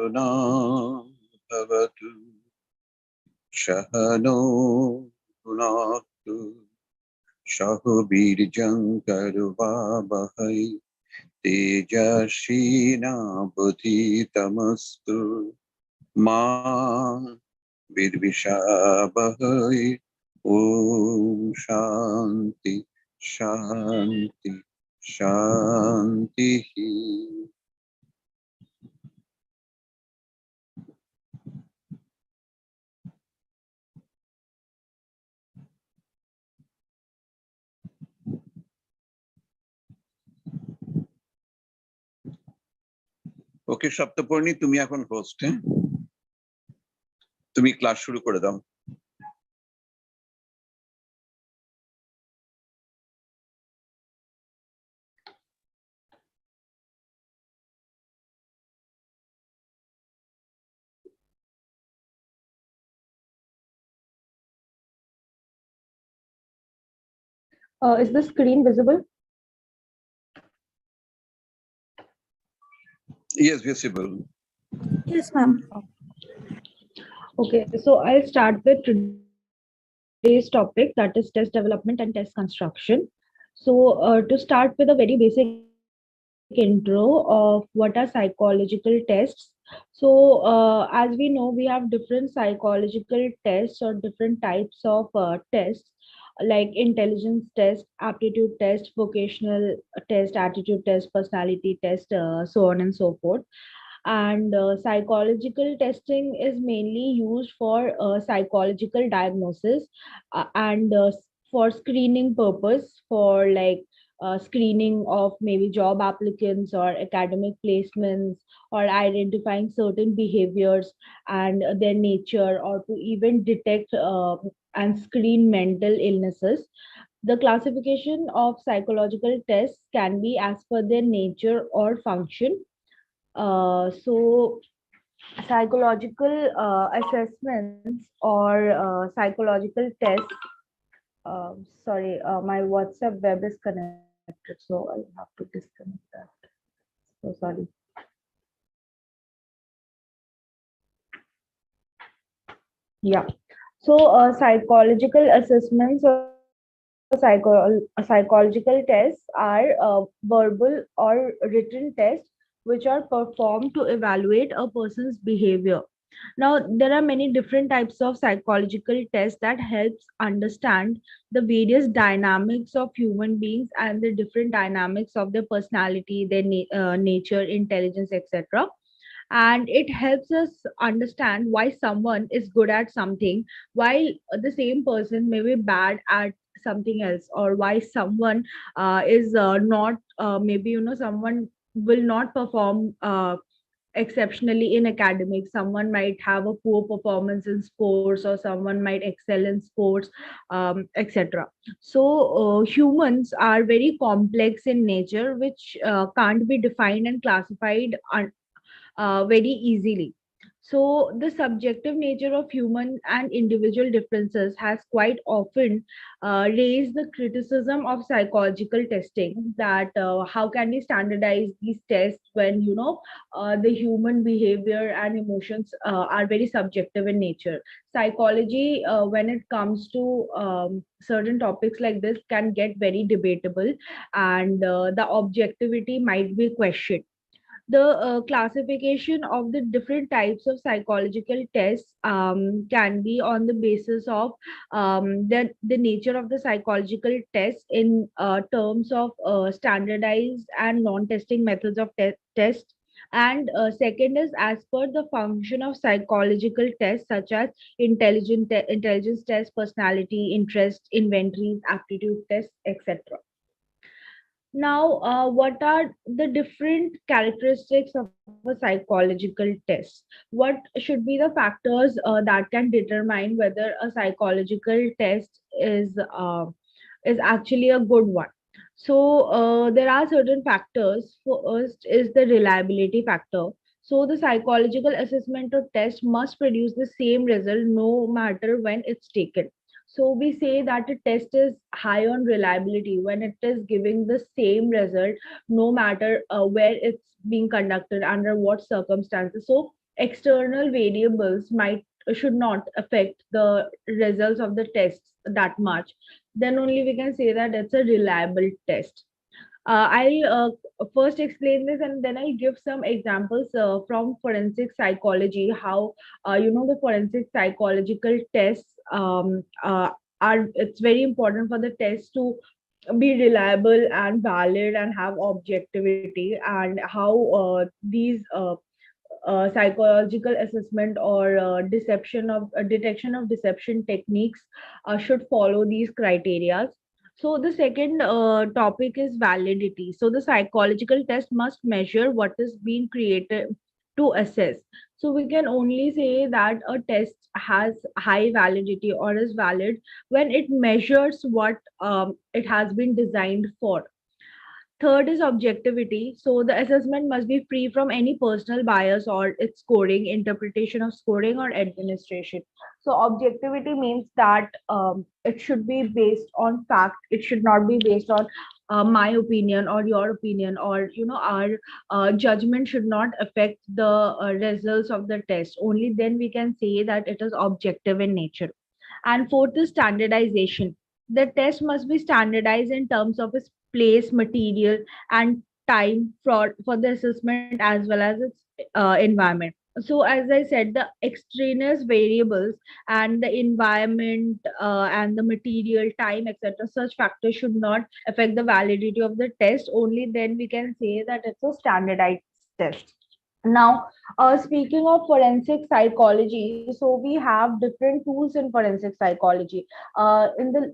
सहना भवतु सहनो भुनाक्तु सह वीर्यं कर्वावहै तेजस्विनावधीतमस्तु मा विद्विषावहै। ओम शांति शांति शांति। ওকে সপ্তপর্ণী, তুমি এখন হোস্ট। হ্যাঁ, তুমি ক্লাস শুরু করে দাও। Is the screen visible? Yes, visible. Yes, ma'am. Okay, so I'll start with today's topic, that is test development and test construction. So to start with a very basic intro of what are psychological tests. So as we know, we have different psychological tests or different types of tests, like intelligence test, aptitude test, vocational test, attitude test, personality test, so on and so forth. And psychological testing is mainly used for psychological diagnosis and for screening purpose, for like screening of maybe job applicants or academic placements, or identifying certain behaviors and their nature, or to even detect and screen mental illnesses. The classification of psychological tests can be as per their nature or function. So psychological assessments or psychological tests. Sorry, my WhatsApp web is connected, so I'll have to disconnect that. So sorry. Yeah. So psychological assessments or psychological tests are verbal or written tests which are performed to evaluate a person's behavior. Now, there are many different types of psychological tests that helps understand the various dynamics of human beings and the different dynamics of their personality, their nature, intelligence, etc. And it helps us understand why someone is good at something while the same person may be bad at something else, or why someone is not maybe someone will not perform exceptionally in academics, someone might have a poor performance in sports, or someone might excel in sports, etc. So humans are very complex in nature, which can't be defined and classified very easily. So, the subjective nature of human and individual differences has quite often raised the criticism of psychological testing, that how can we standardize these tests when the human behavior and emotions are very subjective in nature. Psychology, when it comes to certain topics like this, can get very debatable, and the objectivity might be questioned. The classification of the different types of psychological tests can be on the basis of the nature of the psychological test in terms of standardized and non-testing methods of test. And second is as per the function of psychological tests, such as intelligence test, personality, interest, inventories, aptitude tests, etc. Now, what are the different characteristics of a psychological test? What should be the factors that can determine whether a psychological test is actually a good one? So, there are certain factors. First is the reliability factor. So, the psychological assessment or test must produce the same result no matter when it's taken. So we say that a test is high on reliability when it is giving the same result no matter where it's being conducted, under what circumstances. So external variables might should not affect the results of the tests that much, then only we can say that it's a reliable test. I'll first explain this and then I'll give some examples from forensic psychology. How the forensic psychological tests are, it's very important for the test to be reliable and valid and have objectivity, and how these psychological assessment or detection of deception techniques should follow these criteria. So the second topic is validity. So the psychological test must measure what is being created to assess. So we can only say that a test has high validity or is valid when it measures what it has been designed for. Third is objectivity. So the assessment must be free from any personal bias or its scoring, interpretation of scoring, or administration. So objectivity means that it should be based on fact. It should not be based on my opinion or your opinion, or our judgment should not affect the results of the test. Only then we can say that it is objective in nature. And fourth is standardization. The test must be standardized in terms of its place, material, and time for the assessment as well as its environment. So, as I said, the extraneous variables and the environment and the material, time, etc., such factors should not affect the validity of the test. Only then we can say that it's a standardized test. Now, speaking of forensic psychology, so we have different tools in forensic psychology. In the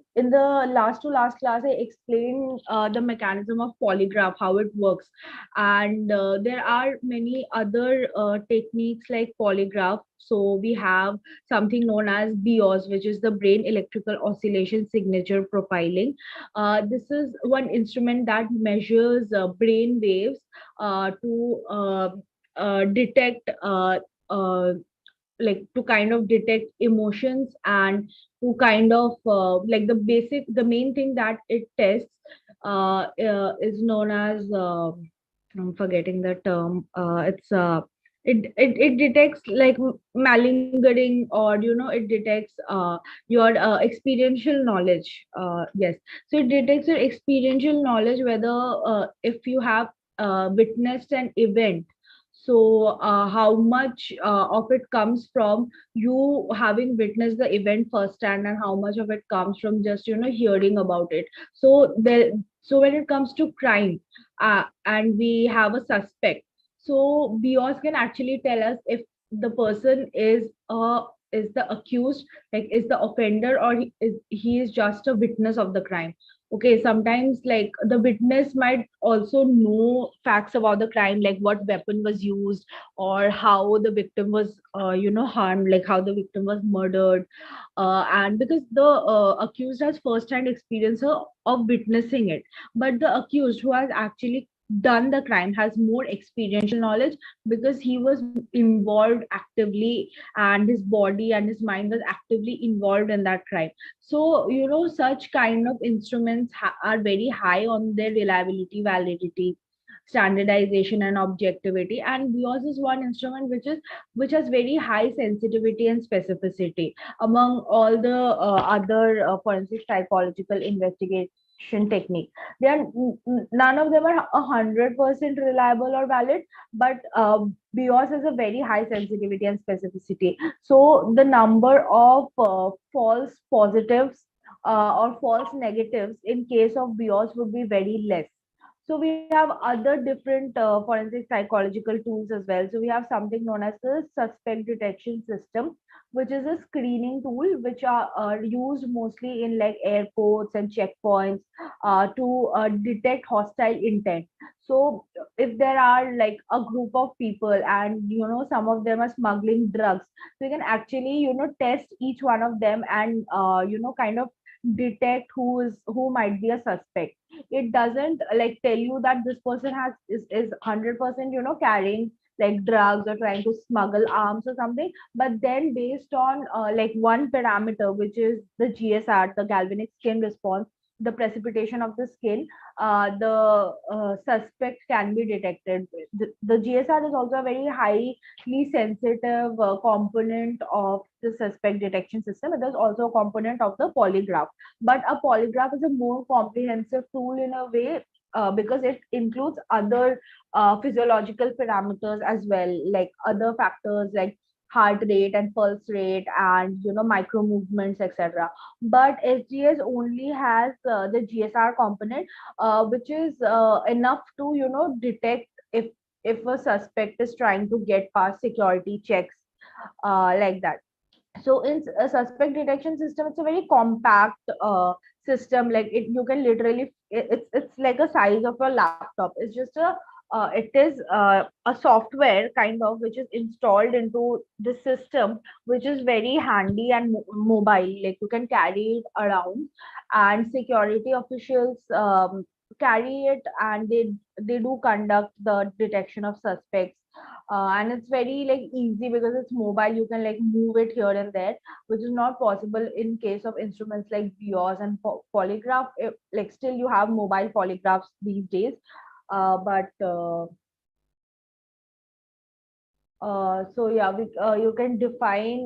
last to last class, I explained the mechanism of polygraph, how it works, and there are many other techniques like polygraph. So we have something known as BOS, which is the brain electrical oscillation signature profiling. This is one instrument that measures brain waves to detect like to kind of detect emotions, and to kind of the main thing that it tests is known as I'm forgetting the term. It detects like malingering, or it detects your experiential knowledge. Yes, so it detects your experiential knowledge, whether if you have witnessed an event. So how much of it comes from you having witnessed the event firsthand, and how much of it comes from just hearing about it. So when it comes to crime, and we have a suspect, so BIOS can actually tell us if the person is the accused, like is the offender, or he is just a witness of the crime. Okay, sometimes like the witness might also know facts about the crime, like what weapon was used, or how the victim was harmed, like how the victim was murdered. And because the accused has first hand experience of witnessing it, but the accused who has actually done the crime has more experiential knowledge, because he was involved actively, and his body and his mind was actively involved in that crime. So such kind of instruments are very high on their reliability, validity, standardization, and objectivity. And BIOS is one instrument which has very high sensitivity and specificity among all the other forensic psychological investigation technique. They are none of them are 100% reliable or valid, but BIOS has a very high sensitivity and specificity. So the number of false positives or false negatives in case of BIOS would be very less. So we have other different forensic psychological tools as well. So we have something known as the suspect detection system, which is a screening tool which are used mostly in like airports and checkpoints to detect hostile intent. So if there are like a group of people, and some of them are smuggling drugs, so you can actually test each one of them, and kind of detect who might be a suspect. It doesn't like tell you that this person is 100% carrying like drugs or trying to smuggle arms or something, but then based on like one parameter, which is the GSR, the galvanic skin response, the precipitation of the skin, the suspect can be detected. The GSR is also a very highly sensitive component of the suspect detection system. It is also a component of the polygraph. But a polygraph is a more comprehensive tool in a way, because it includes other physiological parameters as well, like other factors like heart rate and pulse rate and micro movements, etc. But SGS only has the GSR component, which is enough to detect if a suspect is trying to get past security checks, like that. So in a suspect detection system, it's a very compact system. Like you can literally, it's like a size of a laptop. It's just a it is a software kind of which is installed into the system, which is very handy and mobile. Like you can carry it around, and security officials carry it, and they do conduct the detection of suspects. And it's very like easy because it's mobile. You can like move it here and there, which is not possible in case of instruments like BIOS and polygraph. Like still you have mobile polygraphs these days, but so yeah, you can define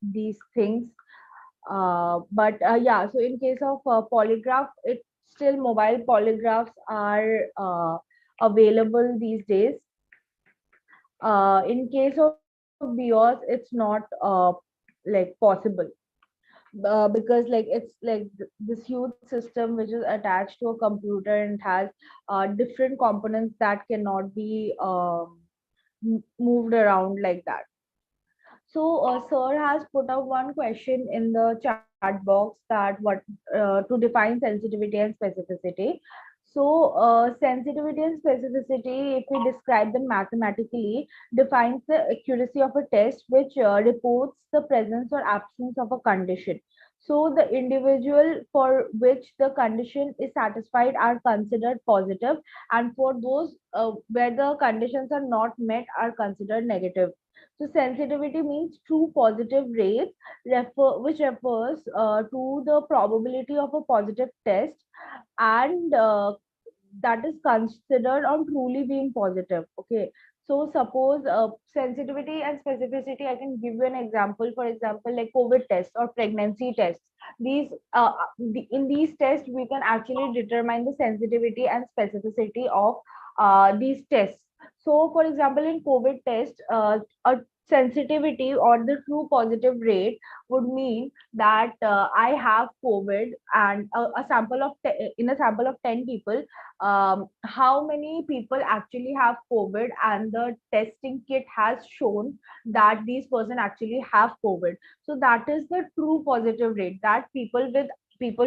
these things. But yeah, so in case of polygraph, it still mobile polygraphs are available these days. In case of BIOS, it's not like possible, because like it's like this huge system which is attached to a computer and has different components that cannot be moved around like that. So, sir has put up one question in the chat box that what to define sensitivity and specificity. So, sensitivity and specificity, if we describe them mathematically, defines the accuracy of a test which reports the presence or absence of a condition. So, the individual for which the condition is satisfied are considered positive, and for those where the conditions are not met are considered negative. So sensitivity means true positive rate, which refers to the probability of a positive test, and that is considered on truly being positive. Okay. So suppose sensitivity and specificity, I can give you an example. For example, like COVID tests or pregnancy tests. These in these tests, we can actually determine the sensitivity and specificity of these tests. So, for example, in COVID test, a sensitivity or the true positive rate would mean that I have COVID, and a sample of in a sample of 10 people, how many people actually have COVID, and the testing kit has shown that these person actually have COVID. So that is the true positive rate, that people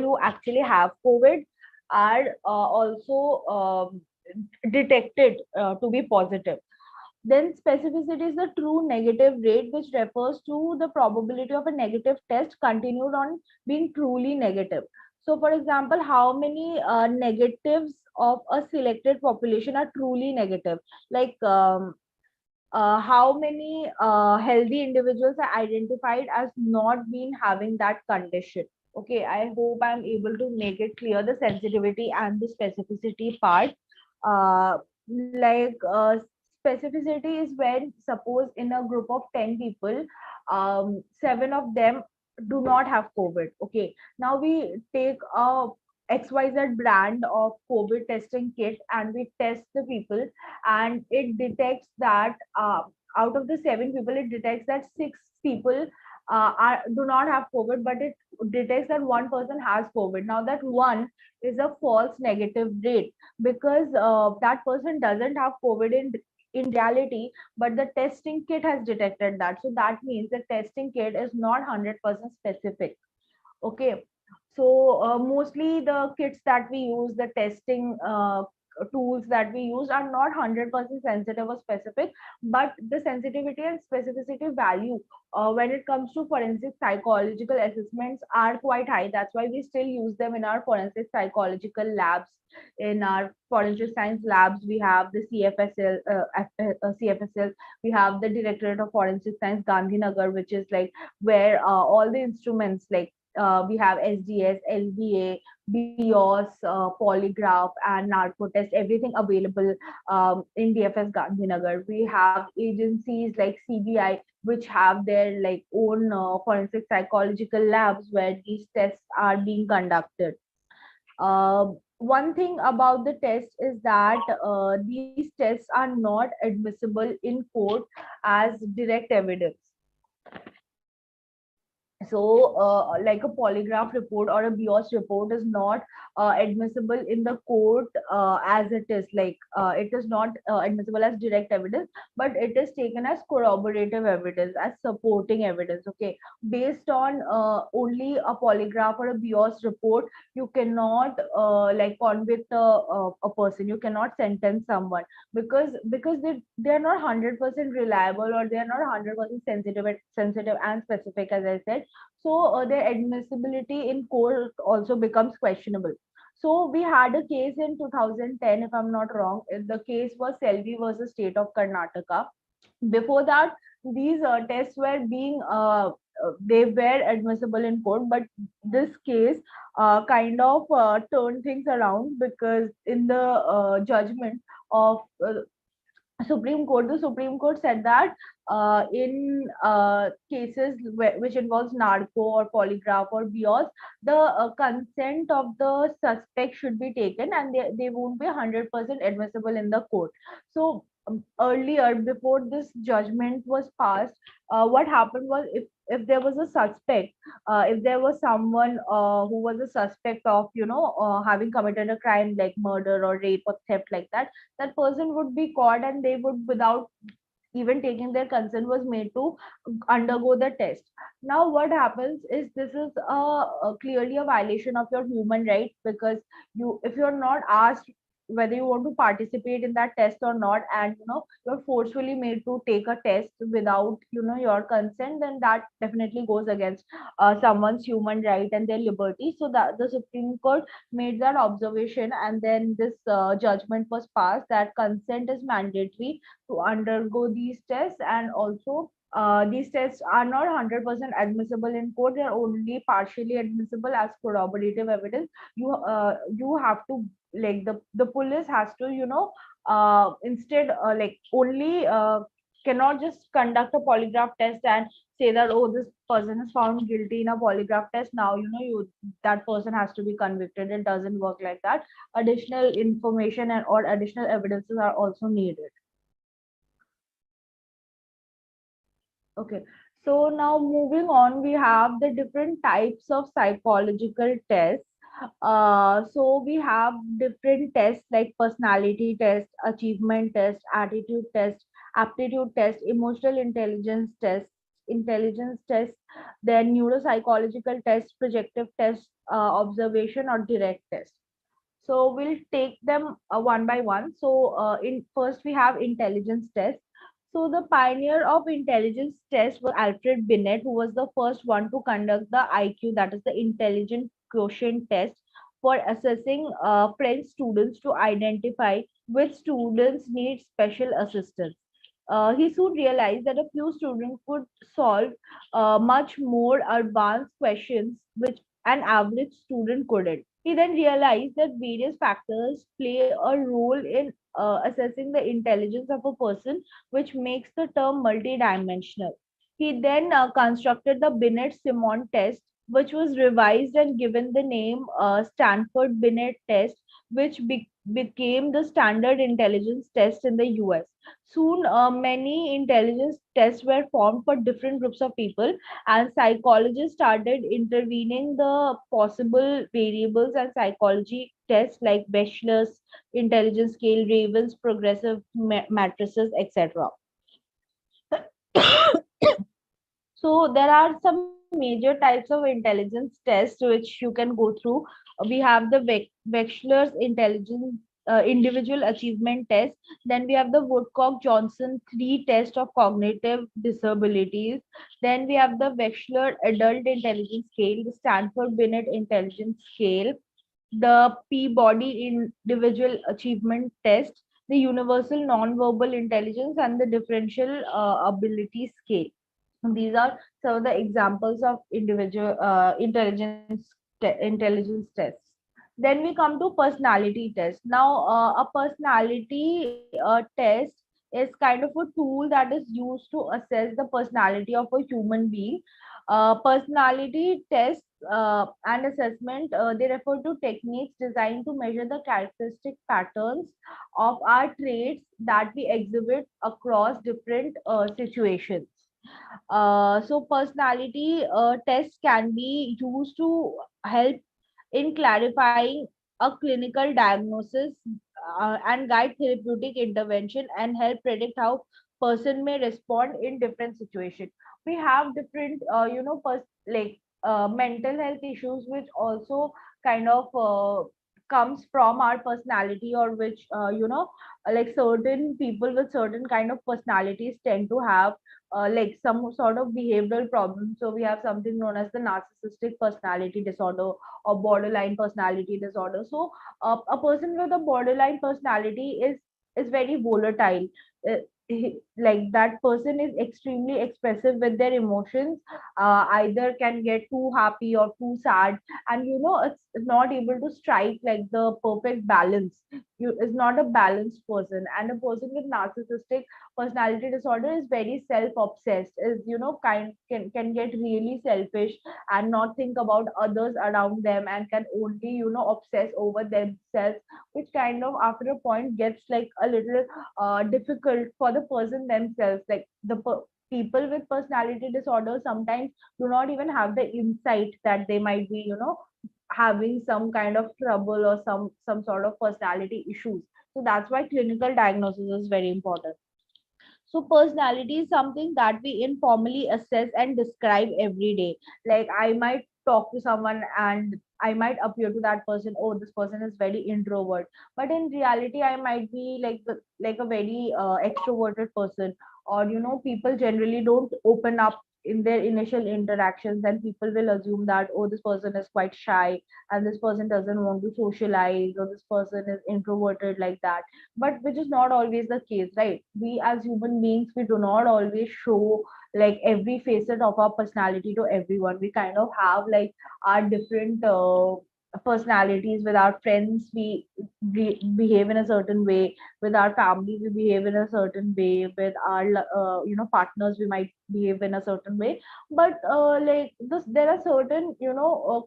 who actually have COVID are also detected to be positive. Then specificity is the true negative rate, which refers to the probability of a negative test continued on being truly negative. So, for example, how many negatives of a selected population are truly negative? Like how many healthy individuals are identified as not being having that condition. Okay, I hope I'm able to make it clear the sensitivity and the specificity part. Uh, like specificity is when, suppose in a group of 10 people, seven of them do not have COVID. Okay, now we take a XYZ brand of COVID testing kit and we test the people, and it detects that out of the seven people, it detects that six people do not have COVID, but it detects that one person has COVID. Now that one is a false negative rate, because that person doesn't have COVID in reality, but the testing kit has detected that. So that means the testing kit is not 100% specific. Okay. So mostly the kits that we use, the testing tools that we use are not 100% sensitive or specific, but the sensitivity and specificity value when it comes to forensic psychological assessments are quite high. That's why we still use them in our forensic psychological labs. In our forensic science labs, we have the CFSL, we have the Directorate of Forensic Science, Gandhinagar, which is like where all the instruments like we have SDS, LBA, BIOS, polygraph, and narco test, everything available in DFS Gandhinagar. We have agencies like CBI, which have their like own forensic psychological labs where these tests are being conducted. One thing about the test is that these tests are not admissible in court as direct evidence. So, like a polygraph report or a BIOS report is not admissible in the court as it is. Like, it is not admissible as direct evidence, but it is taken as corroborative evidence, as supporting evidence. Okay, based on only a polygraph or a BIOS report, you cannot like convict a person. You cannot sentence someone because they are not 100% reliable, or they are not 100% sensitive and specific, as I said. So their admissibility in court also becomes questionable. So we had a case in 2010, if I'm not wrong. The case was Selvi versus State of Karnataka. Before that, these tests were being they were admissible in court, but this case kind of turned things around, because in the judgment of Supreme Court, the Supreme Court said that in cases which involves narco or polygraph or BIOS, the consent of the suspect should be taken, and they won't be 100% admissible in the court. So earlier, before this judgment was passed, what happened was, if there was a suspect, if there was someone who was a suspect of having committed a crime like murder or rape or theft like that, that person would be caught, and they would, without even taking their consent, was made to undergo the test. Now what happens is, this is clearly a violation of your human right, because if you're not asked whether you want to participate in that test or not, and you're forcefully made to take a test without your consent, then that definitely goes against someone's human right and their liberty. So that the Supreme Court made that observation, and then this judgment was passed that consent is mandatory to undergo these tests. And also, these tests are not 100% admissible in court. They are only partially admissible as corroborative evidence. You have to, like, the police has to instead, like, only cannot just conduct a polygraph test and say that, oh, this person is found guilty in a polygraph test, now that person has to be convicted. It doesn't work like that. Additional information and or additional evidences are also needed. Okay, so now moving on, we have the different types of psychological tests. So we have different tests like personality test, achievement test, attitude test, aptitude test, emotional intelligence test, then neuropsychological test, projective test, observation or direct test. So we'll take them one by one. So in first we have intelligence test. So the pioneer of intelligence test was Alfred Binet, who was the first one to conduct the IQ, that is the intelligent quotient test, for assessing French students to identify which students need special assistance. He soon realized that a few students could solve much more advanced questions which an average student couldn't. He then realized that various factors play a role in assessing the intelligence of a person, which makes the term multidimensional. He then constructed the Binet-Simon test, which was revised and given the name Stanford-Binet test, which became the standard intelligence test in the US. Soon, many intelligence tests were formed for different groups of people, and psychologists started intervening the possible variables and psychology tests like Wechsler's intelligence scale, Raven's progressive matrices, etc. So there are some major types of intelligence tests which you can go through. We have the Wechsler's intelligence individual achievement test. Then we have the Woodcock-Johnson 3 test of cognitive disabilities. Then we have the Wechsler adult intelligence scale, the Stanford-Binet intelligence scale, the Peabody individual achievement test, the universal nonverbal intelligence, and the differential ability scale. These are some of the examples of individual intelligence tests. Then we come to personality test. Now, a personality test is kind of a tool that is used to assess the personality of a human being. Personality tests and assessment, they refer to techniques designed to measure the characteristic patterns of our traits that we exhibit across different situations. So personality tests can be used to help in clarifying a clinical diagnosis and guide therapeutic intervention and help predict how person may respond in different situations. We have different mental health issues which also kind of comes from our personality, or which like certain people with certain kind of personalities tend to have like some sort of behavioral problem. So we have something known as the narcissistic personality disorder or borderline personality disorder. So a person with a borderline personality is very volatile. Like that person is extremely expressive with their emotions, either can get too happy or too sad, and it's not able to strike like the perfect balance. You is not a balanced person. And a person with narcissistic personality disorder is very self-obsessed, is kind can get really selfish and not think about others around them, and can only obsess over themselves, which kind of after a point gets like a little difficult for the person themselves. Like people with personality disorder sometimes do not even have the insight that they might be having some kind of trouble or some sort of personality issues. So that's why clinical diagnosis is very important. So personality is something that we informally assess and describe every day. Like I might talk to someone and I might appear to that person, oh, this person is very introvert. But in reality, I might be like like a very extroverted person. Or people generally don't open up in their initial interactions, and people will assume that, oh, this person is quite shy and this person doesn't want to socialize, or this person is introverted, like that. But which is not always the case, right? We as human beings, we do not always show like every facet of our personality to everyone. We kind of have like our different personalities. With our friends, we behave in a certain way. With our family, we behave in a certain way. With our partners, we might behave in a certain way. But like this, there are certain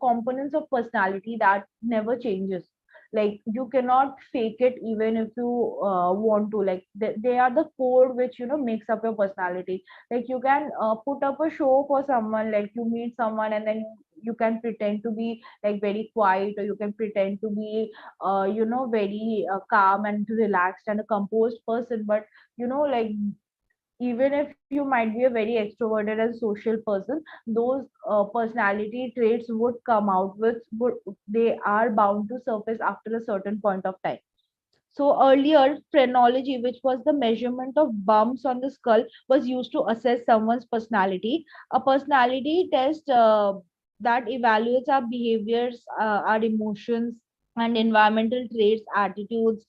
components of personality that never changes. Like you cannot fake it even if you want to. Like they are the core which makes up your personality. Like you can put up a show for someone. Like you meet someone and then you can pretend to be like very quiet, or you can pretend to be very calm and relaxed and a composed person. But like even if you might be a very extroverted and social person, those personality traits would come out, which would, they are bound to surface after a certain point of time. So earlier, phrenology, which was the measurement of bumps on the skull, was used to assess someone's personality. A personality test that evaluates our behaviors, our emotions, and environmental traits, attitudes,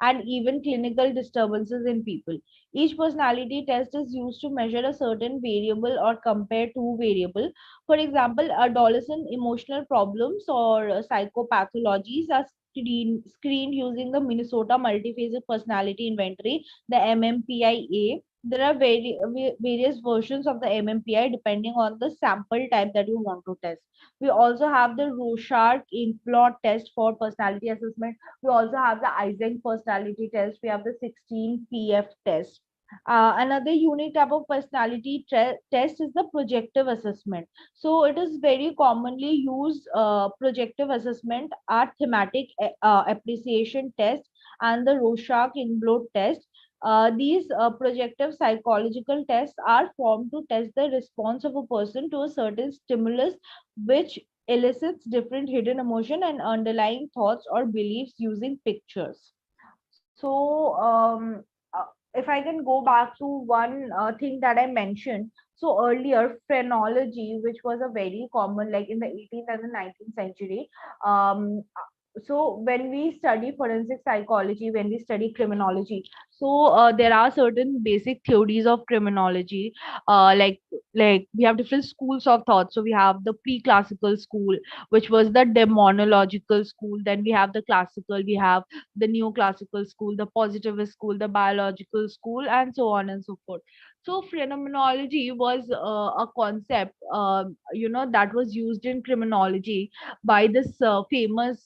and even clinical disturbances in people. Each personality test is used to measure a certain variable or compare two variable. For example, adolescent emotional problems or psychopathologies are screened using the Minnesota Multiphasic Personality Inventory, the MMPI-A. There are various versions of the MMPI depending on the sample type that you want to test. We also have the Rorschach in-plot test for personality assessment. We also have the Eysenck personality test. We have the 16PF test. Another unique type of personality test is the projective assessment. So it is very commonly used. Projective assessment are thematic appreciation test and the Rorschach in blood test. These projective psychological tests are formed to test the response of a person to a certain stimulus, which elicits different hidden emotion and underlying thoughts or beliefs using pictures. So, if I can go back to one thing that I mentioned. So earlier, phrenology, which was a very common, like in the 18th and the 19th century, so when we study forensic psychology, when we study criminology, so there are certain basic theories of criminology, like we have different schools of thought. So we have the pre-classical school, which was the demonological school. Then we have the classical, we have the neoclassical school, the positivist school, the biological school, and so on and so forth. So phenomenology was a concept, that was used in criminology by this famous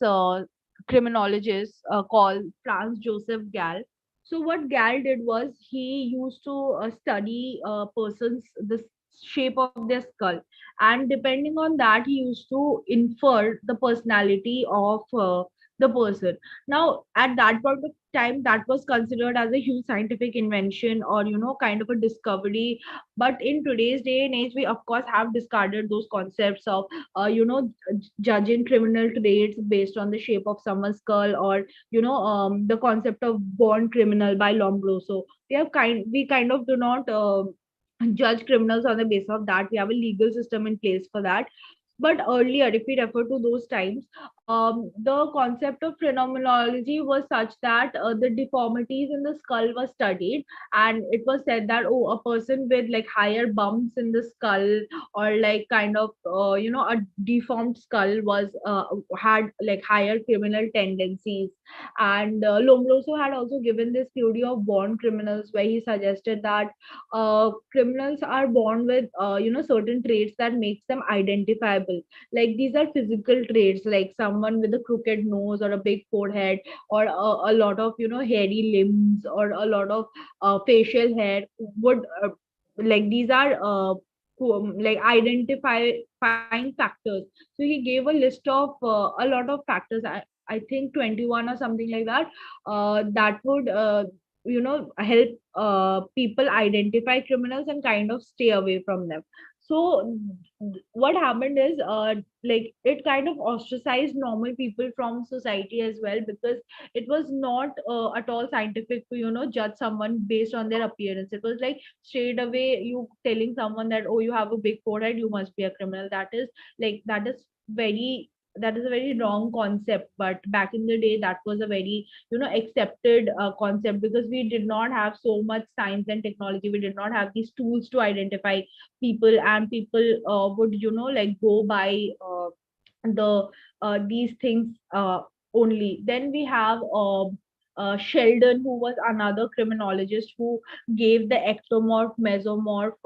criminologist called Franz Joseph Gall. So what Gall did was he used to study persons the shape of their skull, and depending on that, he used to infer the personality of the person. Now, at that point of time, that was considered as a huge scientific invention, or kind of a discovery. But in today's day and age, we of course have discarded those concepts of judging criminal traits based on the shape of someone's skull, or the concept of born criminal by Lombroso. We kind of do not judge criminals on the basis of that. We have a legal system in place for that. But earlier, if we refer to those times, the concept of phenomenology was such that the deformities in the skull were studied, and it was said that, oh, a person with like higher bumps in the skull, or like kind of a deformed skull was had like higher criminal tendencies. And Lombroso had also given this theory of born criminals, where he suggested that criminals are born with certain traits that makes them identifiable. Like these are physical traits, like someone with a crooked nose or a big forehead, or a lot of hairy limbs, or a lot of facial hair would like these are like identifying factors. So he gave a list of a lot of factors. I think 21 or something like that, that would help people identify criminals and kind of stay away from them. So what happened is, like it kind of ostracized normal people from society as well, because it was not at all scientific to judge someone based on their appearance. It was like straight away you telling someone that, oh, you have a big forehead, you must be a criminal. That is a very wrong concept. But back in the day, that was a very accepted concept, because we did not have so much science and technology. We did not have these tools to identify people, and people would like go by these things only. Then we have Sheldon, who was another criminologist, who gave the ectomorph, mesomorph,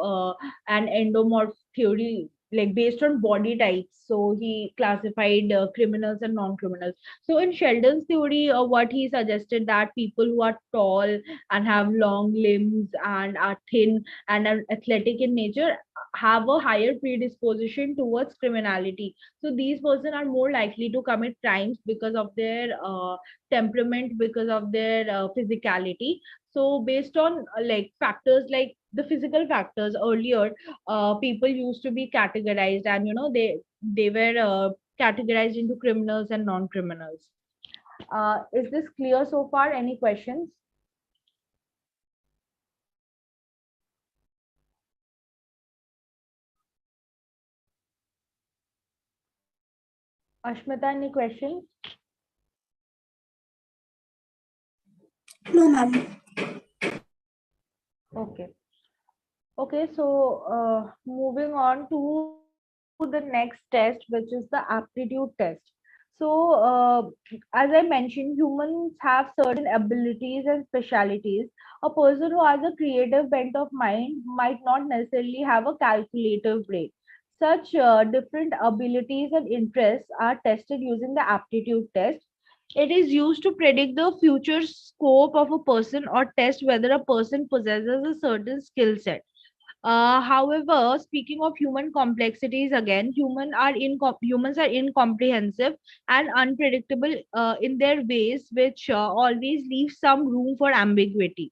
and endomorph theory, like based on body types. So he classified criminals and non-criminals. So in Sheldon's theory, what he suggested, that people who are tall and have long limbs and are thin and are athletic in nature have a higher predisposition towards criminality. So these persons are more likely to commit crimes because of their temperament, because of their physicality. So based on like factors like the physical factors, earlier people used to be categorized, and they were categorized into criminals and non-criminals. Is this clear so far? Any questions? Ashmita, any questions? No, ma'am. Okay. Okay, so moving on to the next test, which is the aptitude test. So, as I mentioned, humans have certain abilities and specialities. A person who has a creative bent of mind might not necessarily have a calculative brain. Such different abilities and interests are tested using the aptitude test. It is used to predict the future scope of a person, or test whether a person possesses a certain skill set. However, speaking of human complexities again, humans are incomprehensive and unpredictable in their ways, which always leaves some room for ambiguity.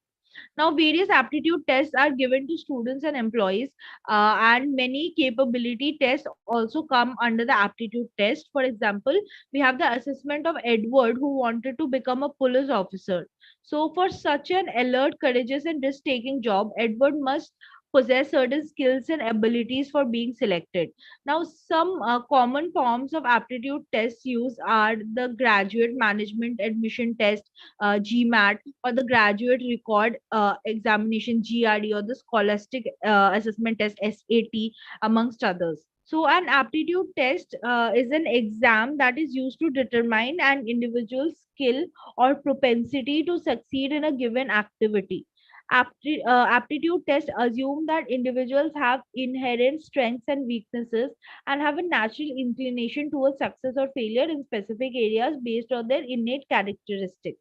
Now, various aptitude tests are given to students and employees, and many capability tests also come under the aptitude test. For example, we have the assessment of Edward, who wanted to become a police officer. So, for such an alert, courageous, and risk taking job, Edward must possess certain skills and abilities for being selected. Now, some common forms of aptitude tests used are the graduate management admission test, GMAT, or the graduate record examination, GRE, or the scholastic assessment test, SAT, amongst others. So, an aptitude test is an exam that is used to determine an individual's skill or propensity to succeed in a given activity. Aptitude tests assume that individuals have inherent strengths and weaknesses and have a natural inclination towards success or failure in specific areas based on their innate characteristics.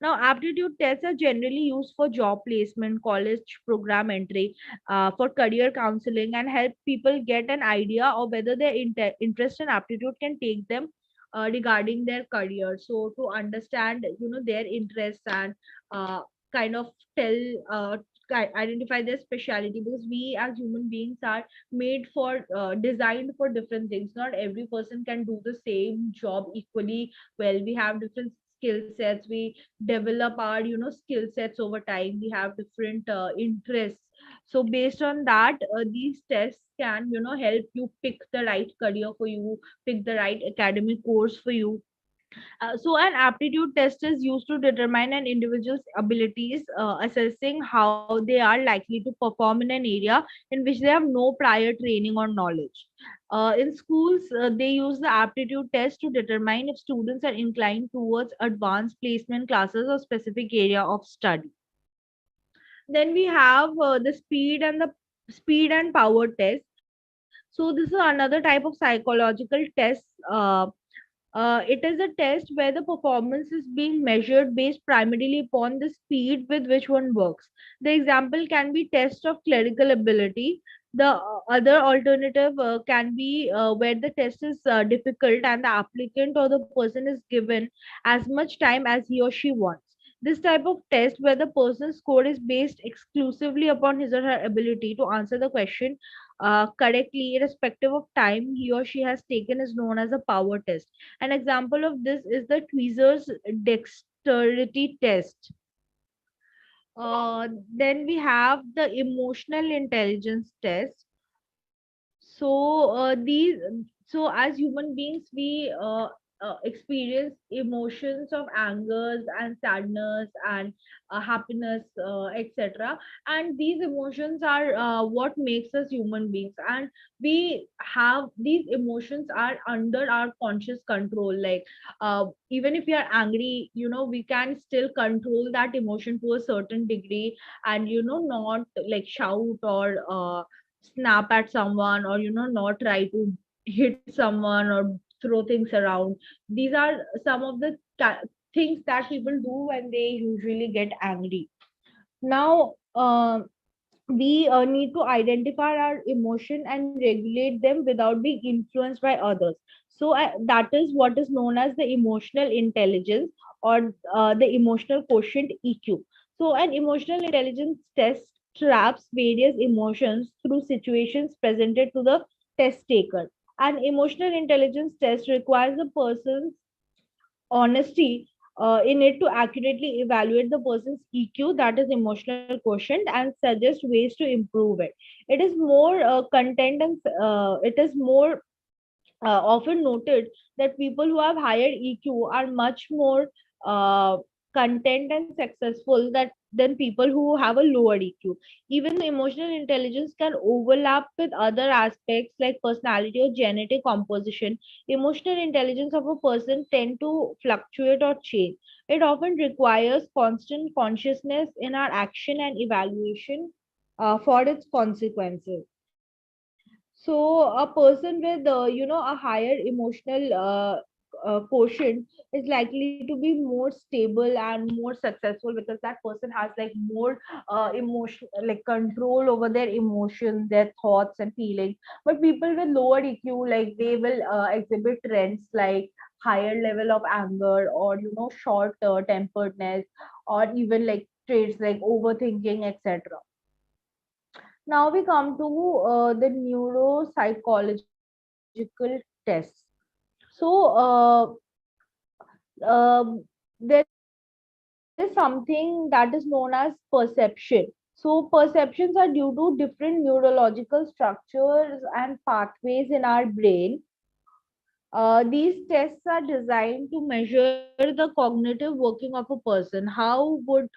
Now, aptitude tests are generally used for job placement, college program entry, for career counseling, and help people get an idea of whether their interest and aptitude can take them regarding their career. So, to understand, their interests and uh, kind of tell, identify their speciality, because we as human beings are made for, designed for different things. Not every person can do the same job equally well. We have different skill sets. We develop our skill sets over time. We have different interests. So based on that, these tests can help you pick the right career for you, pick the right academic course for you. So, an aptitude test is used to determine an individual's abilities, assessing how they are likely to perform in an area in which they have no prior training or knowledge. In schools, they use the aptitude test to determine if students are inclined towards advanced placement classes or specific area of study. Then we have the speed and power test. So this is another type of psychological test. It is a test where the performance is being measured based primarily upon the speed with which one works. The example can be test of clerical ability. The other alternative can be where the test is difficult and the applicant or the person is given as much time as he or she wants. This type of test, where the person's score is based exclusively upon his or her ability to answer the question correctly, irrespective of time he or she has taken, is known as a power test. An example of this is the tweezer's dexterity test. Then we have the emotional intelligence test. So as human beings, we experience emotions of angers and sadness and happiness, etc. And these emotions are what makes us human beings. And we have these emotions are under our conscious control. Like, even if we are angry, we can still control that emotion to a certain degree, and not like shout or snap at someone, or not try to hit someone or throw things around. These are some of the things that people do when they usually get angry. Now, we need to identify our emotion and regulate them without being influenced by others. So that is what is known as the emotional intelligence, or the emotional quotient, EQ. So an emotional intelligence test traps various emotions through situations presented to the test taker. An emotional intelligence test requires a person's honesty in it to accurately evaluate the person's EQ, that is emotional quotient, and suggest ways to improve it. It is more it is more often noted that people who have higher EQ are much more uh, content and successful than people who have a lower EQ. Even the emotional intelligence can overlap with other aspects like personality or genetic composition. Emotional intelligence of a person tend to fluctuate or change. It often requires constant consciousness in our action and evaluation for its consequences. So a person with a higher emotional quotient is likely to be more stable and more successful, because that person has like more emotion, like control over their emotions, their thoughts and feelings. But people with lower EQ, like they will exhibit trends like higher level of anger, or short temperedness, or even like traits like overthinking, etc. Now we come to the neuropsychological tests. So there is something that is known as perception. So So perceptions are due to different neurological structures and pathways in our brain. These tests are designed to measure the cognitive working of a person. How would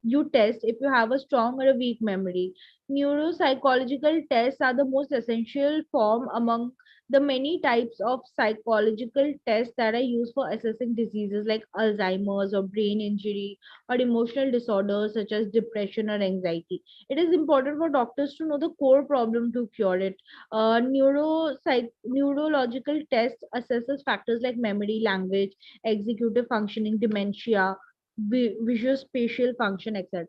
you test if you have a strong or a weak memory? Neuropsychological tests are the most essential form among the many types of psychological tests that are used for assessing diseases like Alzheimer's or brain injury or emotional disorders such as depression or anxiety. It is important for doctors to know the core problem to cure it. Neurological test assesses factors like memory, language, executive functioning, dementia, visual spatial function, etc.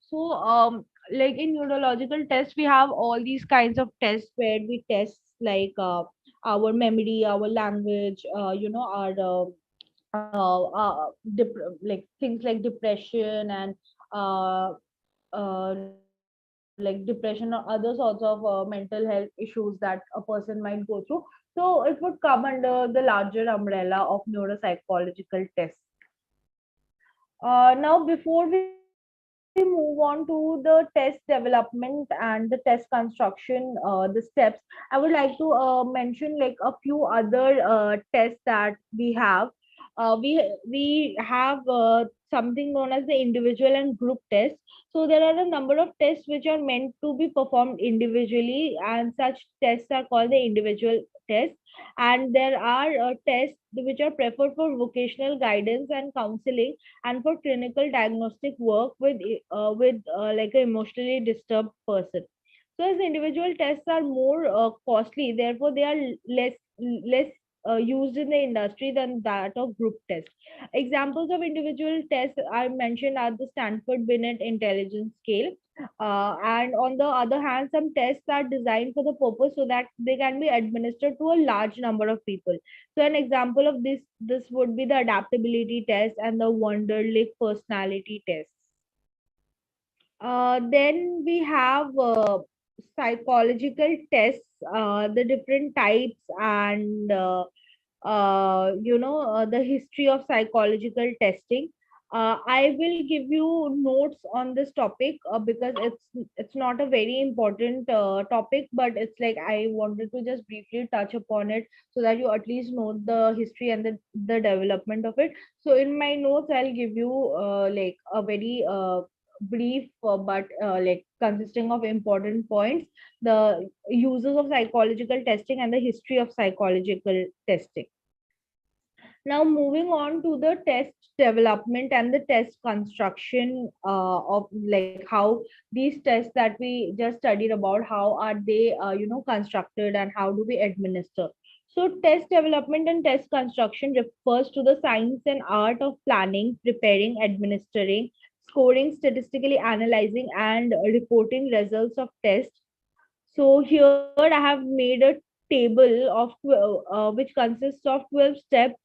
So, like in neurological tests, we have all these kinds of tests where we test like our memory, our language, our like things like depression and uh, like depression or other sorts of mental health issues that a person might go through. So it would come under the larger umbrella of neuropsychological tests. Now, before we move on to the test development and the test construction, the steps, I would like to mention like a few other tests that we have. We have something known as the individual and group test. So there are a number of tests which are meant to be performed individually, and such tests are called the individual tests. And there are tests which are preferred for vocational guidance and counseling and for clinical diagnostic work with like an emotionally disturbed person. So as individual tests are more costly, therefore they are less used in the industry than that of group tests. Examples of individual tests I mentioned are the Stanford Binet Intelligence Scale. And on the other hand, some tests are designed for the purpose so that they can be administered to a large number of people. So an example of this would be the adaptability test and the Wonderlic personality test. Then we have psychological tests, the different types, and the history of psychological testing. I will give you notes on this topic because it's not a very important topic, but it's like I wanted to just briefly touch upon it so that you at least know the history and the development of it. So in my notes, I'll give you like a very brief but like consisting of important points, the uses of psychological testing and the history of psychological testing. Now, moving on to the test development and the test construction of like how these tests that we just studied about, how are they, constructed and how do we administer. So, test development and test construction refers to the science and art of planning, preparing, administering, scoring, statistically analyzing, and reporting results of tests. So here I have made a table of 12, which consists of 12 steps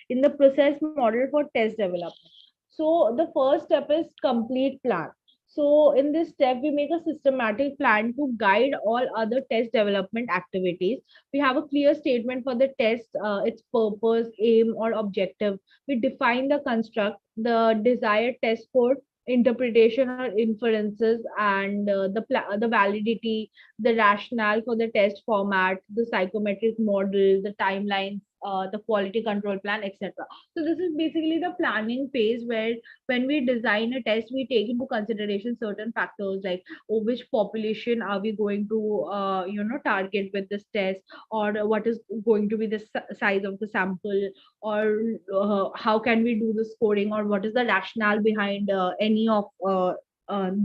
in the process model for test development. So the first step is complete plan. So in this step, we make a systematic plan to guide all other test development activities. We have a clear statement for the test, its purpose, aim, or objective. We define the construct, the desired test score, interpretation or inferences, and the validity, the rationale for the test format, the psychometric model, the timelines, the quality control plan, etc. So this is basically the planning phase where when we design a test, we take into consideration certain factors like, oh, which population are we going to target with this test, or what is going to be the size of the sample, or how can we do the scoring, or what is the rationale behind any of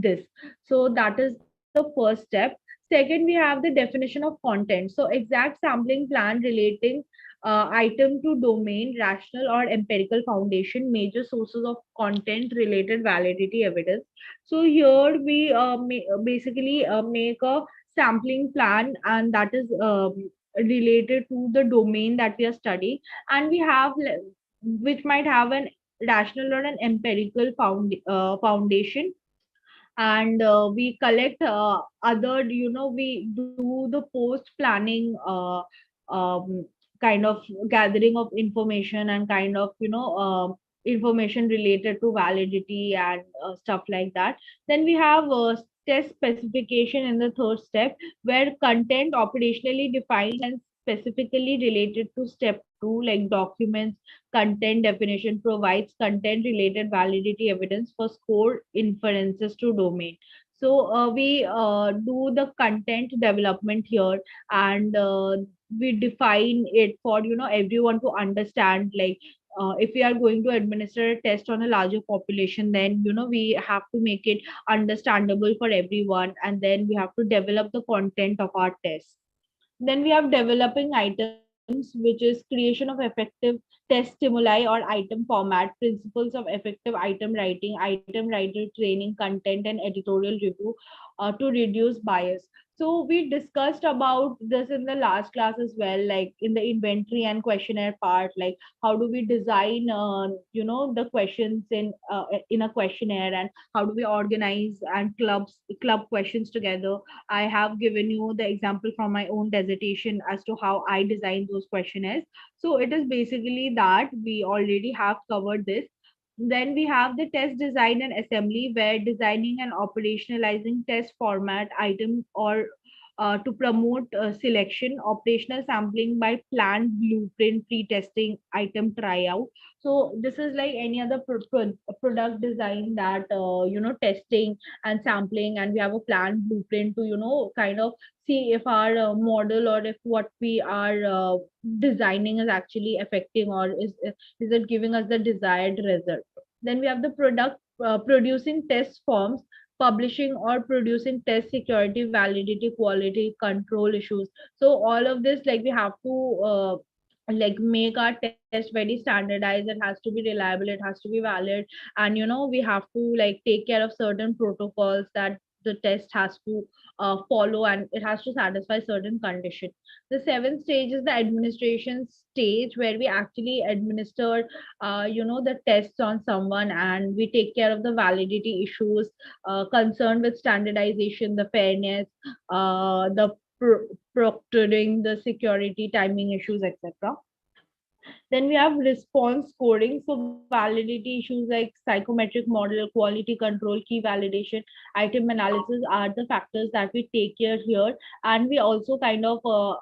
this. So that is the first step. Second, we have the definition of content. So exact sampling plan relating item to domain, rational or empirical foundation, major sources of content related validity evidence. So here we basically make a sampling plan, and that is related to the domain that we are studying, and we have which might have an rational or an empirical foundation. And we collect other, we do the post planning um, kind of gathering of information and kind of information related to validity and stuff like that. Then we have test specification in the third step, where content operationally defined and specifically related to step 2, like documents content definition provides content related validity evidence for score inferences to domain. So we do the content development here, and we define it for everyone to understand, like if we are going to administer a test on a larger population, then we have to make it understandable for everyone, and then we have to develop the content of our test. Then we have developing items, which is creation of effective test stimuli or item format, principles of effective item writing, item writer training, content, and editorial review to reduce bias. So we discussed about this in the last class as well, like in the inventory and questionnaire part, like how do we design, the questions in a questionnaire, and how do we organize and club questions together. I have given you the example from my own dissertation as to how I designed those questionnaires. So it is basically that we already have covered this. Then we have the test design and assembly, where designing and operationalizing test format, item, or to promote selection, operational sampling by planned blueprint, pre-testing, item tryout. So this is like any other product design that testing and sampling, and we have a planned blueprint to kind of see if our model, or if what we are designing is actually affecting, or is it giving us the desired result. Then we have the product producing test forms, publishing or producing test security, validity, quality control issues. So all of this, like we have to like make our test very standardized. It has to be reliable, it has to be valid, and we have to like take care of certain protocols that the test has to follow, and it has to satisfy certain conditions. The seventh stage is the administration stage, where we actually administer the tests on someone, and we take care of the validity issues concerned with standardization, the fairness, the proctoring, the security, timing issues, etc. Then we have response scoring. So validity issues like psychometric model, quality control, key validation, item analysis are the factors that we take care here. And we also kind of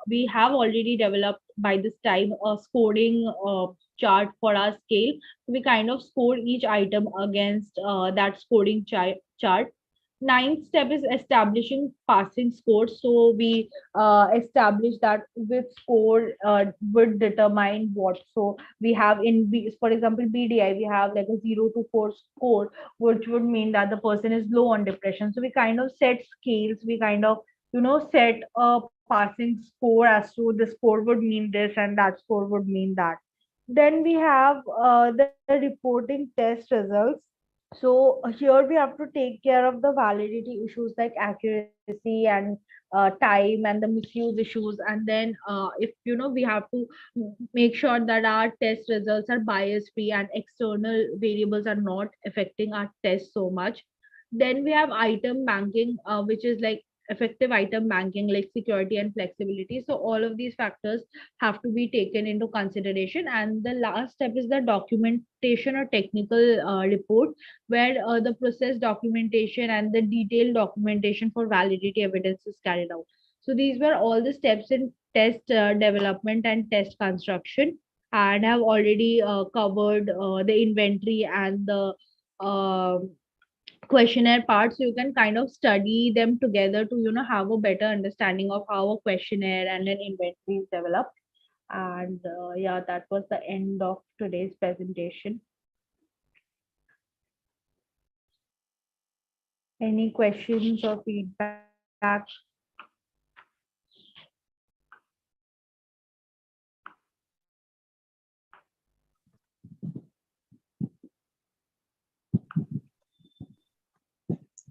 we have already developed by this time a scoring chart for our scale. So we kind of score each item against that scoring chart. Ninth step is establishing passing scores. So we establish that which score would determine what. So we have in for example, BDI, we have like a 0 to 4 score, which would mean that the person is low on depression. So we kind of set scales, we kind of set a passing score as to the score would mean this and that score would mean that. Then we have the reporting test results. So here we have to take care of the validity issues like accuracy and time and the misuse issues. And then if we have to make sure that our test results are bias free and external variables are not affecting our test so much. Then we have item banking, which is like effective item banking, like security and flexibility. So all of these factors have to be taken into consideration. And the last step is the documentation or technical report, where the process documentation and the detailed documentation for validity evidence is carried out. So these were all the steps in test development and test construction, and have already covered the inventory and the uh, questionnaire part. So you can kind of study them together to have a better understanding of how a questionnaire and an inventory is developed. And yeah, that was the end of today's presentation. Any questions or feedback?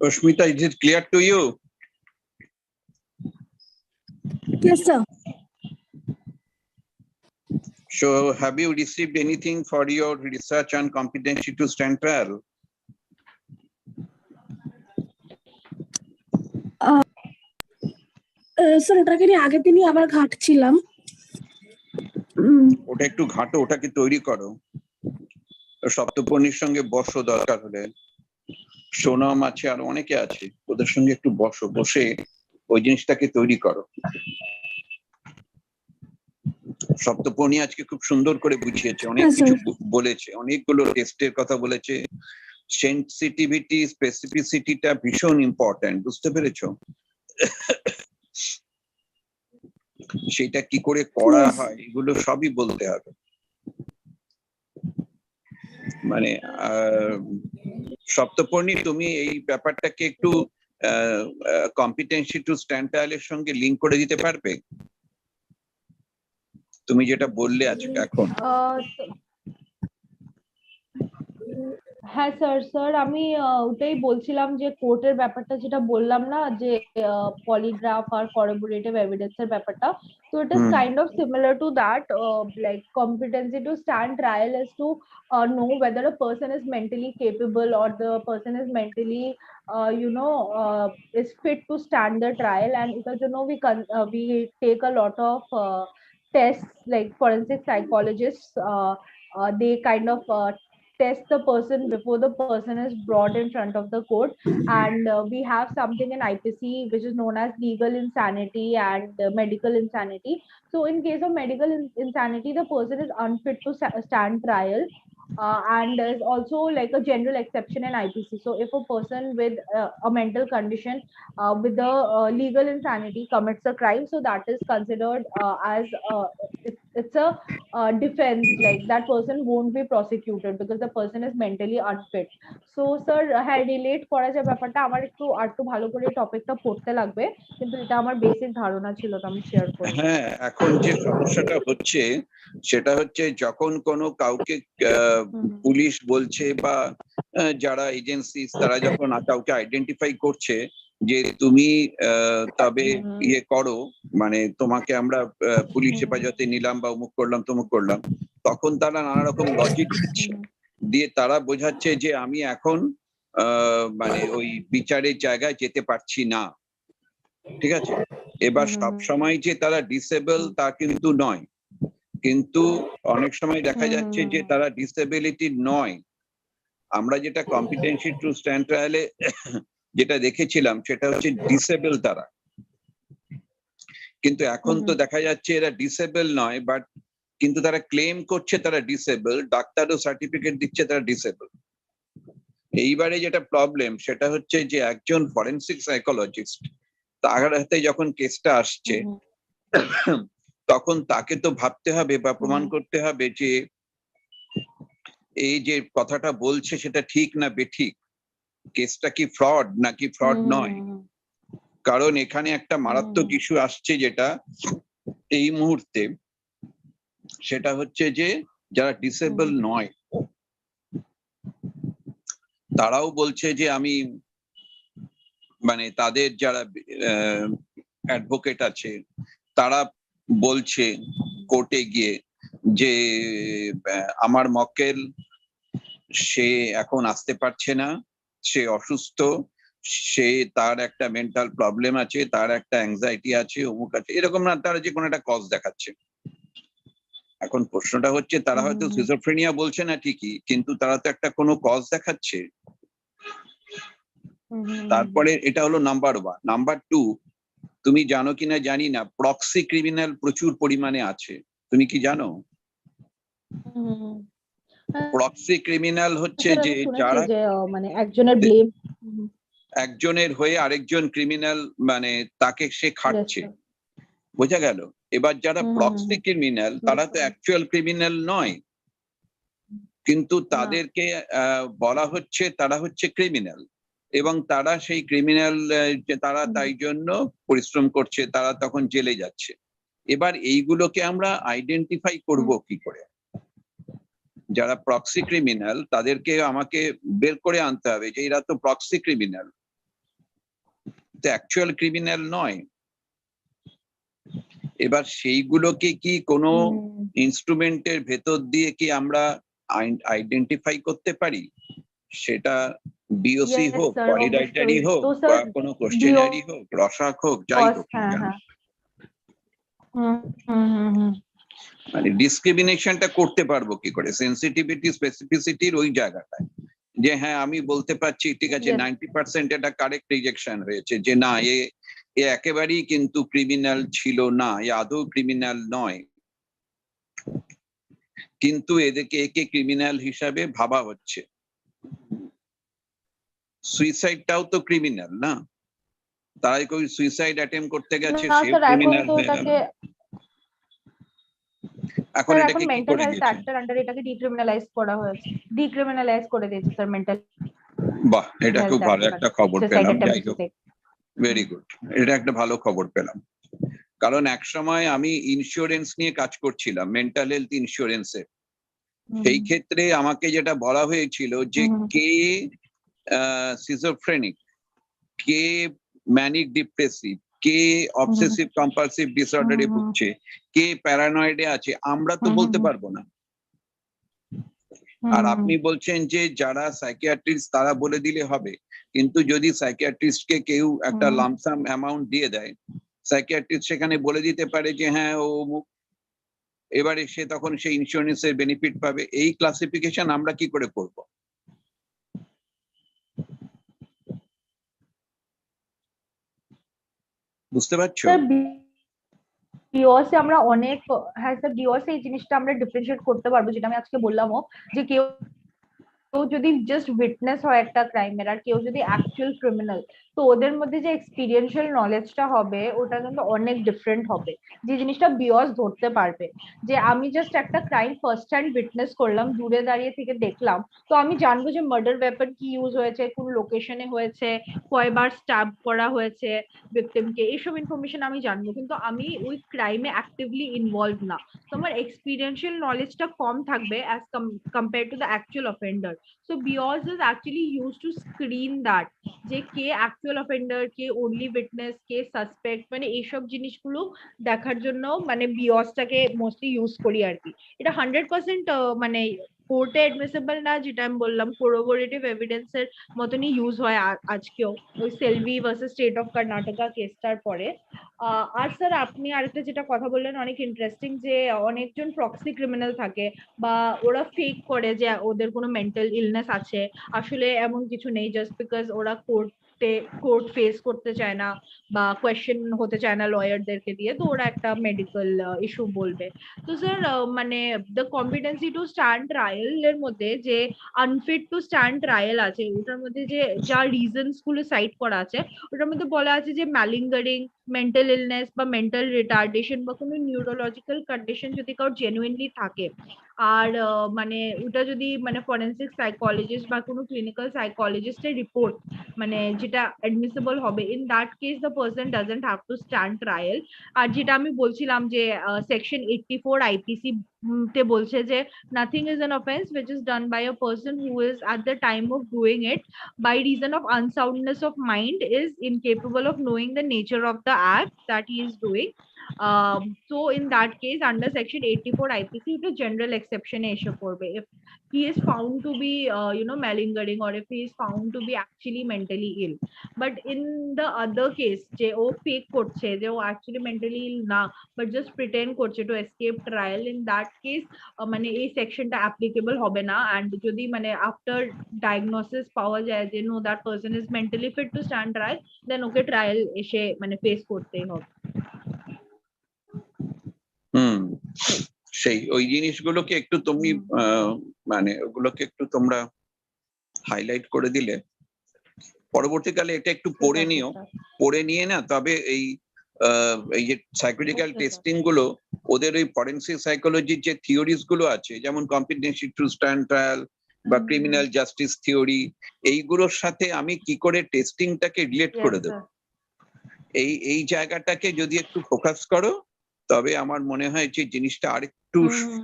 Ashmita, is it clear to you? Yes, sir. So have you received anything for your research on competency to stand trial? Sir ওটাকে নিয়ে আগের দিনই আবার ঘাটছিলাম। ওটা একটু ঘাটো, ওটাকে তৈরি করো। সপ্তপর্ণীর সঙ্গে বসো, দরকার হলে সোনাম আছে আর অনেকে আছে, ওদের সঙ্গে একটু বসে ওই জিনিসটাকে তৈরি করো। সপ্তপর্ণী আজকে খুব সুন্দর করে বুঝিয়েছে, অনেক কিছু বলেছে, অনেকগুলো টেস্টের কথা বলেছে। সেন্সিটিভিটি, স্পেসিফিসিটিটা ভীষণ ইম্পর্টেন্ট, বুঝতে পেরেছো? সেটা কি করে করা হয় এগুলো সবই বলতে হবে। মানে সপ্তপর্ণী, তুমি এই ব্যাপারটাকে একটু কম্পিটেন্সি টু স্ট্যান্ড ট্রায়ালের সঙ্গে লিঙ্ক করে দিতে পারবে? তুমি যেটা বললে আজকে এখন। হ্যাঁ স্যার আমি ওটাই বলছিলাম যে কোর্টের ব্যাপারটা যেটা বললাম না, যে পলিগ্রাফ আর করবোরেটিভ এভিডেন্সের ব্যাপারটা, তো it is kind of similar to that, like competency to stand trial is to know whether a person is mentally capable or the person is mentally is fit to stand the trial. And because we take a lot of tests, like forensic psychologists, they kind of test the person before the person is brought in front of the court. And we have something in IPC which is known as legal insanity and medical insanity. So in case of medical insanity, the person is unfit to stand trial. And there's also like a general exception in IPC. So if a person with a mental condition with the legal insanity commits a crime, so that is considered as it's a defense, like that person won't be prosecuted because the person is mentally unfit. So sir, হ্যাঁ relate করা যায় ব্যাপারটা, আমার একটু ভালো করে টপিকটা পড়তে লাগবে, কিন্তু এটা আমার বেসিক ধারণা ছিল, তো আমি শেয়ার করি। হ্যাঁ, এখন যে সমস্যাটা হচ্ছে সেটা হচ্ছে যখন কোনো কাউকে পুলিশ বলছে বা যারা এজেন্সি তারা যখন কাউকে আইডেন্টিফাই করছে যে তুমি তবে ইয়ে করো, মানে তোমাকে আমরা পুলিশ হেফাজতে নিলাম বা অমুক করলাম তমুক করলাম, তখন তারা নানা রকম লজিক দিচ্ছে, দিয়ে তারা বোঝাচ্ছে যে আমি এখন মানে ওই বিচারের জায়গায় যেতে পারছি না। ঠিক আছে, এবার সব সময় যে তারা ডিসেবল তা কিন্তু নয়, কিন্তু অনেক সময় দেখা যাচ্ছে যে তারা ডিসেবিলিটি নয়। আমরা যেটা কম্পিটেন্সি টু স্ট্যান্ড ট্রায়ালে যেটা দেখেছিলাম সেটা হচ্ছে ডিসেবল তারা, কিন্তু এখন তো দেখা যাচ্ছে এরা ডিসেবল নয়, বাট কিন্তু তারা ক্লেম করছে তারা ডিসেবল, ডাক্তারও সার্টিফিকেট দিচ্ছে তারা ডিসেবল। এইবারে যেটা প্রবলেম সেটা হচ্ছে যে একজন ফরেনসিক সাইকোলজিস্ট তার হাতে যখন কেসটা আসছে তখন তাকে তো ভাবতে হবে বা প্রমাণ করতে হবে যে এই যে কথাটা বলছে সেটা ঠিক না বেঠিক, কেসটা কি ফ্রড নাকি ফ্রড নয়। কারণ এখানে একটা মারাত্মক ইস্যু আসছে যেটা এই মুহূর্তে, সেটা হচ্ছে যে যারা ডিসেবল নয় তারাও বলছে যে আমি, মানে তাদের যারা অ্যাডভোকেট আছে তারা বলছে কোর্টে গিয়ে যে আমার মক্কেল সে এখন আসতে পারছে না, সে অসুস্থ, সে তার একটা মেন্টাল প্রবলেম আছে, তার একটা অ্যাংজাইটি আছে, অমুক আছে, এরকম না, তারা যে কোনো একটা কজ দেখাচ্ছে। এখন প্রশ্নটা হচ্ছে তারা হয়তো সিজোফ্রেনিয়া বলছে না ঠিকই, কিন্তু তারা তো একটা কোনো কজ দেখাচ্ছে। তারপরে এটা হলো নাম্বার 1। নাম্বার 2, তুমি জানো কিনা জানি না, প্রক্সি ক্রিমিনাল প্রচুর পরিমাণে আছে, তুমি কি জানো? প্রক্সি ক্রিমিনাল হচ্ছে যে যারা মানে একজনের ব্লেম, একজনের হয়ে আরেকজন ক্রিমিনাল, মানে তাকে সে খাটছে, বোঝা গেল? এবার যারা প্রক্সি ক্রিমিনাল তারা তো অ্যাকচুয়াল ক্রিমিনাল নয়, কিন্তু তাদেরকে বলা হচ্ছে তারা হচ্ছে ক্রিমিনাল, এবং তারা সেই ক্রিমিনাল, তারা তাই জন্য পরিশ্রম করছে, তারা তখন জেলে যাচ্ছে। এবার এইগুলোকে আমরা আইডেন্টিফাই করব কি করে? যারা প্রক্সি ক্রিমিনাল তাদেরকে আমাকে বের করে আনতে হবে যে এরা তো প্রক্সি ক্রিমিনাল, তো অ্যাকচুয়াল ক্রিমিনাল নয়। এবার সেইগুলোকে কি কোনো ইনস্ট্রুমেন্টের ভেতর দিয়ে কি আমরা আইডেন্টিফাই করতে পারি? সেটা বিওসি হোক, পলিরাইটারি হোক, বা কোনো কোশ্চেনারি হোক, রসাক হোক, যাই হোক। মানে ডিসক্রিমিনেশনটা করতে পারবো কি করে সেন্সিটিভিটি স্পেসিফিসিটির ওই জায়গাটায়, যে হ্যাঁ আমি বলতে পারছি ঠিক আছে 90% এটা কারেক্ট রিজেকশন হয়েছে, যে না এ একেবারেই কিন্তু ক্রিমিনাল ছিল না, এ আদৌ ক্রিমিনাল নয়, কিন্তু একে ক্রিমিনাল হিসাবে ভাবা হচ্ছে। সুইসাইডটাও তো ক্রিমিনাল না, তারাই কই সুইসাইড অ্যাটেম্প করতে গেছে সে ক্রিমিনাল হয়ে গেল। এখন এটাকে কি করে মেন্টাল হেলথ দিয়েছে? অ্যাক্টের আন্ডারে এটাকে ডিক্রিমিনালাইজ করা হয়েছে, ডিক্রিমিনালাইজ করে দিয়েছে স্যার মেন্টাল। বাহ, এটা খুব ভালো একটা খবর পেলাম, যাই হোক ভেরি গুড, এটা একটা ভালো খবর পেলাম। কারণ এক সময় আমি ইন্স্যুরেন্স নিয়ে কাজ করছিলাম, মেন্টাল হেলথ ইন্স্যুরেন্সে। সেই ক্ষেত্রে আমাকে যেটা বলা হয়েছিল যে কে সিজোফ্রেনিক, কে ম্যানিক ডিপ্রেসিভ, কে অবসেসিভ কম্পালসিভ ডিসঅর্ডারে ভুগছে, কে প্যারানয়েডে আছে, আমরা তো বলতে পারবো না। আর আপনি বলছেন যে যারা সাইকিয়াট্রিস্ট তারা বলে দিলে হবে, কিন্তু যদি সাইকিয়াট্রিস্টকে কেউ একটা লামসাম অ্যামাউন্ট দিয়ে দেয়, সাইকিয়াট্রিস্ট সেখানে বলে দিতে পারে যে হ্যাঁ ও অমুক, এবারে সে তখন সেই ইন্স্যুরেন্সের বেনিফিট পাবে। এই ক্লাসিফিকেশন আমরা কি করে করব? বুঝতে পারছো? ডিওসে আমরা অনেক, হ্যাঁ স্যার ডিওসে এই জিনিসটা আমরা ডিফারেন্সিয়েট করতে পারবো, যেটা আমি আজকে বললামও, যে কেউ যদি জাস্ট উইটনেস হয় একটা ক্রাইমের, আর কেউ যদি অ্যাকচুয়াল ক্রিমিনাল, তো ওদের মধ্যে যে এক্সপিরিয়েন্সিয়াল নলেজটা হবে ওটা কিন্তু অনেক ডিফারেন্ট হবে, যে জিনিসটা বিয়স ধরতে পারবে। যে আমি জাস্ট একটা ক্রাইম ফার্স্ট হ্যান্ড উইটনেস করলাম, দূরে দাঁড়িয়ে থেকে দেখলাম, তো আমি জানবো যে মার্ডার ওয়েপন কি ইউজ হয়েছে, কোন লোকেশনে হয়েছে, কয়বার স্ট্যাব করা হয়েছে ভিকটিমকে, এইসব ইনফরমেশন আমি জানবো, কিন্তু আমি ওই ক্রাইমে অ্যাক্টিভলি ইনভলভ না, তো আমার এক্সপিরিয়েন্সিয়াল নলেজটা কম থাকবে as compare to the actual offender. So BIOS is actually used to screen that, যে কে অ্যাকচুয়াল অফেন্ডার, কে ওনলি উইটনেস, কে সাসপেক্ট, মানে এইসব জিনিসগুলো দেখার জন্য মানে বিওসটাকে মোস্টলি ইউজ করি আর কি। এটা 100% মানে কোর্টে অ্যাডমিসিবল না, যেটা আমি বললাম কোরোবোরেটিভ এভিডেন্সের মতনই ইউজ হয় আজকেও, ওই Selvi versus state of Karnataka কেসটার পরে। আর স্যার আপনি আরেকটা যেটা কথা বললেন অনেক ইন্টারেস্টিং, যে অনেকজন প্রক্সি ক্রিমিনাল থাকে বা ওরা ফেক করে যে ওদের কোনো মেন্টাল ইলনেস আছে, আসলে এমন কিছু নেই, জাস্ট বিকজ ওরা কোর্ট ফেস করতে চায় না বা কোয়েশ্চেন হতে চায় না লয়ারদেরকে দিয়ে, তো ওরা একটা মেডিকেল ইস্যু বলবে। তো স্যার মানে the competency two stand trial এর মধ্যে যে আনফিট টু স্ট্যান্ড ট্রায়াল আছে, ওটার মধ্যে যে যা রিজনস গুলো সাইট করা আছে, ওটার মধ্যে বলা আছে যে ম্যালিঙ্গারিং, মেন্টাল ইলনেস বা মেন্টাল রিটার্ডেশন বা কোনো নিউরোলজিক্যাল কন্ডিশন যদি কারোর জেনুইনলি থাকে, আর মানে ওটা যদি মানে ফরেনসিক সাইকোলজিস্ট বা কোনো ক্লিনিক্যাল সাইকোলজিস্টের রিপোর্ট মানে যেটা অ্যাডমিসিবল হবে, in that case the person doesn't have to stand trial. আর যেটা আমি বলছিলাম যে সেকশন 84 আইপিসি তে বলছে যে nothing is an offense which is done by a person who is at the time of doing it by reason of unsoundness of mind is incapable of knowing the nature of the act that he is doing. So in that case under section 84 IPC it is general exception এ এসে পড়বে if he is found to be malingering or if he is found to be actually mentally ill. But in the other case যে ও fake করছে, যে ও actually mentally ill না but just pretend করছে to escape trial, in that case মানে এই সেকশনটা applicable হবে না, and যদি মানে আফটার ডায়াগনোসিস পাওয়া যায় যে no that person is mentally fit to stand trial, then okay trial এসে মানে ফেস করতেই হবে। সেই ওই জিনিসগুলোকে একটু তুমি মানে ওগুলোকে একটু তোমরা হাইলাইট করে দিলে পরবর্তীকালে এটা একটু পড়ে নিও, পড়ে নিয়ে না তবে এই যে সাইকোলজিক্যাল টেস্টিং গুলো ওদের ওই ফরেনসিক সাইকোলজির যে থিওরিজ গুলো আছে, যেমন কম্পিটেন্সি টু স্ট্যান্ড ট্রায়াল বা ক্রিমিনাল জাস্টিস থিওরি, এইগুলোর সাথে আমি কি করে টেস্টিংটাকে রিলেট করে দেবো, এই জায়গাটাকে যদি একটু ফোকাস করো তবে আমার মনে হয় যে জিনিসটা আরেকটু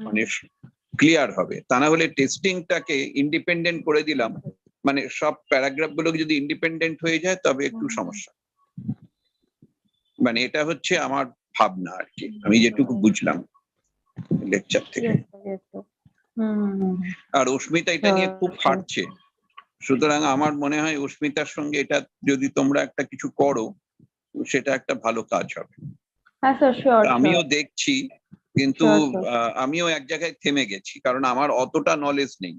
মানে ক্লিয়ার হবে। তা না হলে টেস্টিংটাকে ইন্ডিপেন্ডেন্ট করে দিলাম, মানে সব প্যারাগ্রাফ গুলো যদি ইন্ডিপেন্ডেন্ট হয়ে যায় তবে একটু সমস্যা, মানে এটা হচ্ছে আমার ভাবনা আর কি, আমি যেটুকু বুঝলাম লেকচার থেকে। আর অস্মিতা এটা নিয়ে খুব খাটছে, সুতরাং আমার মনে হয় অস্মিতার সঙ্গে এটা যদি তোমরা একটা কিছু করো সেটা একটা ভালো কাজ হবে। আমিও দেখছি কিন্তু Sure, sure. আমিও এক জায়গায় থেমে গেছি, কারণ আমার অতটা নলেজ নেই।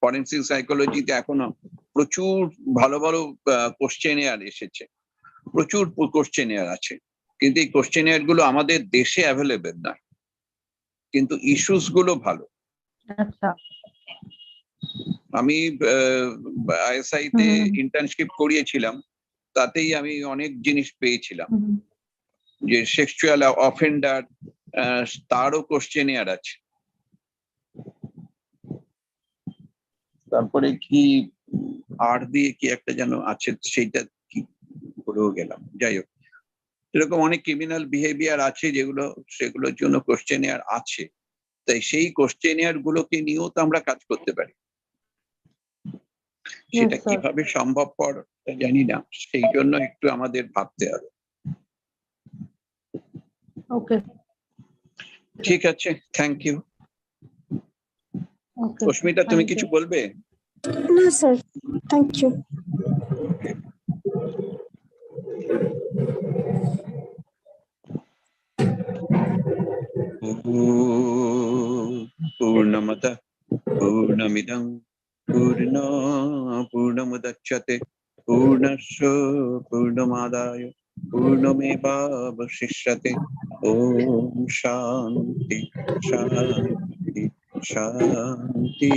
ফরেনসিক সাইকোলজিতে এখনো প্রচুর ভালো ভালো কোশ্চেনিয়ার এসেছে, প্রচুর কোশ্চেনিয়ার আছে, কিন্তু এই কোশ্চেনিয়ার গুলো আমাদের দেশে অ্যাভেলেবেল না, কিন্তু ইস্যুস গুলো ভালো। আচ্ছা। আমি আইএসআই তে ইন্টার্নশিপ করিয়েছিলাম, তাতেই আমি অনেক জিনিস পেয়েছিলাম। যে সেক্সুয়াল অফেন্ডার, তারও কোশ্চেনিয়ার আছে। তারপরে কি আর দিয়ে কি একটা যেন আছে, সেইটা কি করেও গেলাম। যাই হোক, এরকম অনেক ক্রিমিনাল বিহেভিয়ার আছে যেগুলো, সেগুলোর জন্য কোশ্চেনিয়ার আছে। তাই সেই কোশ্চেনিয়ার গুলোকে নিয়েও তো আমরা কাজ করতে পারি। সেটা Yes, sir. কিভাবে সম্ভবপর জানি না, সেই জন্য একটু আমাদের ভাবতে হবে। Okay. ঠিক আছে, থ্যাংক ইউ। Okay. অস্মিতা, তুমি Thank কিছু you. বলবে? না স্যার, থ্যাংক ইউ। পূর্ণমদঃ পূর্ণমিদং পূর্ণমুদচ্যতে পূর্ণস্য পূর্ণমাদায় পূর্ণমেবাবশিষ্যতে। ওম শান্তি শান্তি শান্তি।